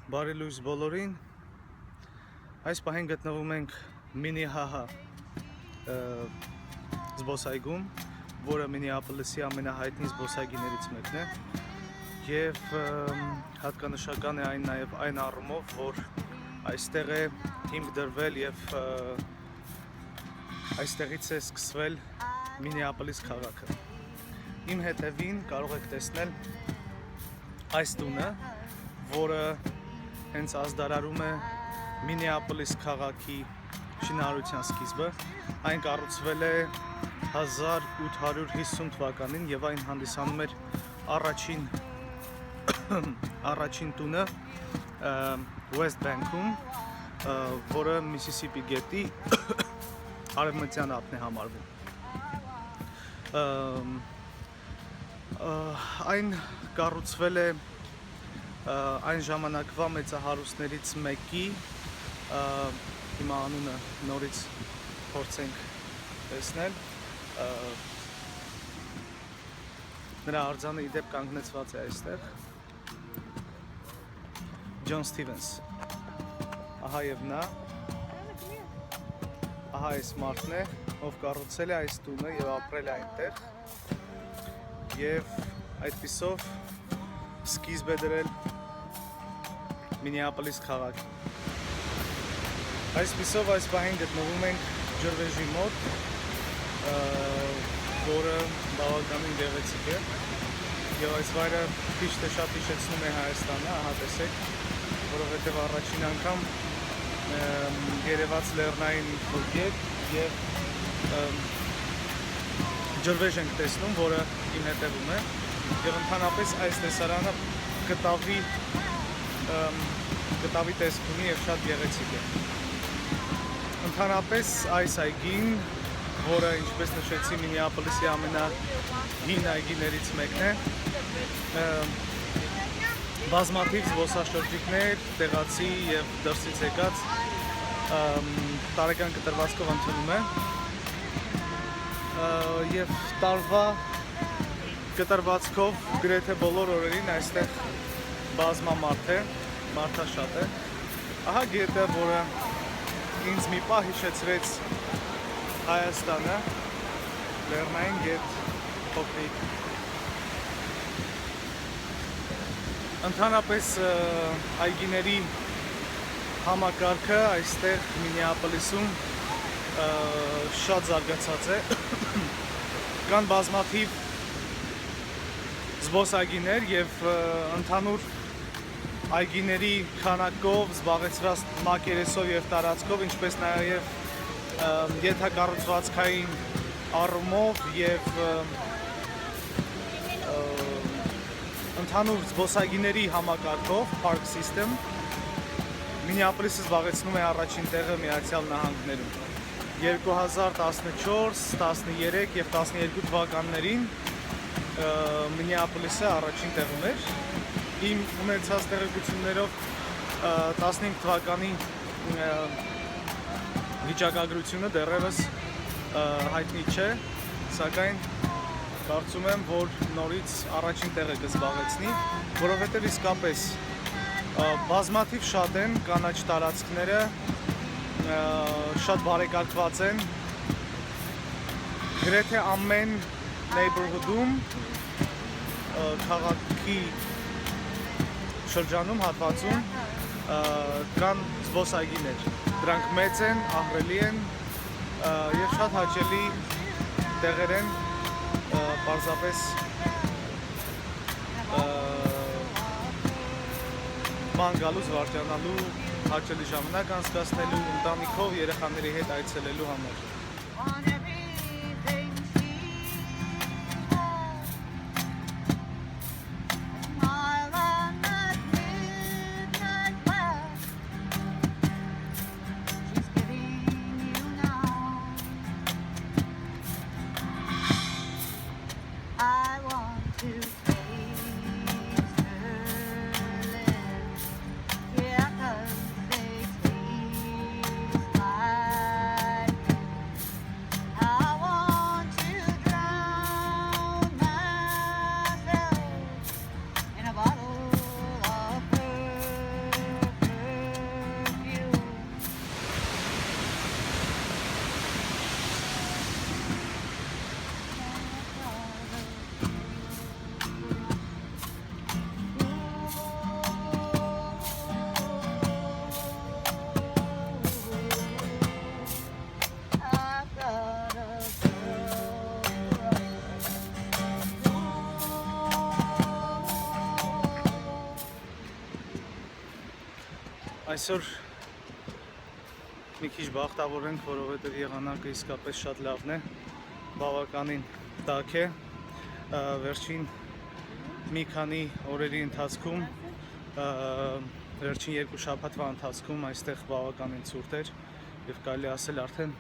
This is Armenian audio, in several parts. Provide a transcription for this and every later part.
Բարի լույս բոլորին, այս պահին գտնվում ենք Մինիահահա զբոսայգում, որը Մինեապոլիսի ամենահայտնի զբոսայգիներից մեկն է և հատկանշական է նաև այն առումով, որ այստեղ է հիմք դրվել և այստեղից է սկսվել Մինեապոլիս քաղաքը։ Իմ հետևին կարող եք տեսնել այս տունը, որը հենց ազդարարում է Մինեապոլիս քաղաքի շինարարության սկիզբը։ Այն կառուցվել է 1850 թվականին և այն հանդիսանում էր առաջին տունը West Bank-ում, որը Միսիսիպի գետի արևմտյան ափն է համարվում։ Այն կառուցվել է այն ժամանակվա մեծահարուստներից մեկի, հիմա անունը նորից փորձենք տեսնել, նրա արձանը ի դեպ կանգնեցված է այստեղ, Ջոն Սթիվենս, ահա և նա, ահա այս մարդն է, ով կառուցել է այս տունը և ապրել է այնտեղ և այդպիսով սկիզբ է դրել Մինեապոլիս քաղաքի։ Այսպիսով այս պահին գտնվում ենք ջրվեժի մոտ, որը բավականին գեղեցիկ է և այս վայրը քիչ թե շատ հիշեցնում է Հայաստանը, ահա տեսեք, որովհետև առաջին անգամ երևաց լեռնային գետ և ջրվեժ ենք տեսնում, որը իմ հետևում է և ընդհանրապես այս տեսարանը կտավի տեսք ունի և շատ գեղեցիկ է։ Ընդհանրապես այս այգին, որը ինչպես նշեցի Մինեապոլիսի ամենահին այգիներից մեկն է, բազմաթիվ զբոսաշրջիկներ, տեղացի և դրսից եկած տարեկան կտրվածքով ընդունում է և տարվա կտրվածքով գրեթե բոլոր օրերին այստեղ բազմամարդ է, մարդաշատ է։ Ահա գետը, որը ինձ մի պահ հիշեցրեց Հայաստանը, լեռնային գետ փոքրիկ։ Ընդհանրապես այգիների համակարգը այստեղ Մինեապոլիսում շատ զարգացած է։ Կան բազմաթիվ զբոսայգիներ և ընդհանուր այգիների քանակով, զբաղեցրած մակերեսով և տարածքով, ինչպես նաև ենթակառուցվածքային առումով և ընդհանուր զբոսայգիների համակարգով, Park System, Մինեապոլիսը զբաղեցնում է առաջին տեղը Միացյալ Նահանգներում։ 2014, 13 և 12 թվականներին Մինեապոլիսը առաջին տեղում էր։ Իմ ունեցած տեղեկություններով 15 թվականի վիճակագրությունը դեռևս հայտնի չէ, սակայն կարծում եմ, որ նորից առաջին տեղը կզբաղեցնի, որովհետև իսկապես բազմաթիվ շատ են կանաչ տարածքները, շատ բարեկարգված են, գրեթե ամեն neighborhood-ում, քաղաքի շրջանում, հատվածում կան զբոսայգիներ, դրանք մեծ են, ահռելի են և շատ հաճելի տեղեր են պարզապես ման գալու, զվարճանալու, հաճելի ժամանակ անցկացնելու, ընտանիքով, երեխաների հետ այցելելու համար։ Այսօր մի քիչ բախտավոր ենք, որովհետև եղանակը իսկապես շատ լավն է, բավականին տաք է, վերջին մի քանի օրերի ընթացքում, վերջին 2 շաբաթվա ընթացքում այստեղ բավականին ցուրտ էր եւ կարելի ասել արդեն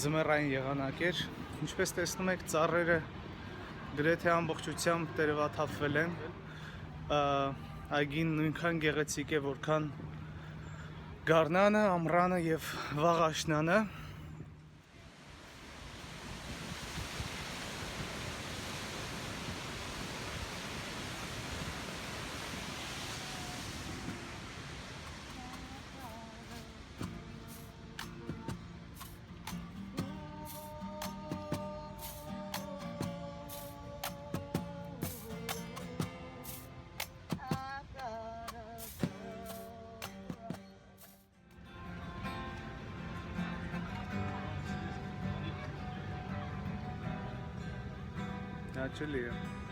ձմեռային եղանակ էր, ինչպես տեսնում եք ծառերը գրեթե ամբողջությամբ տերևաթափվել են, այգին նույնքան գեղեցիկ է, որքան գարնանը, ամռանը եւ վաղ աշնանը։ Հաճելի է։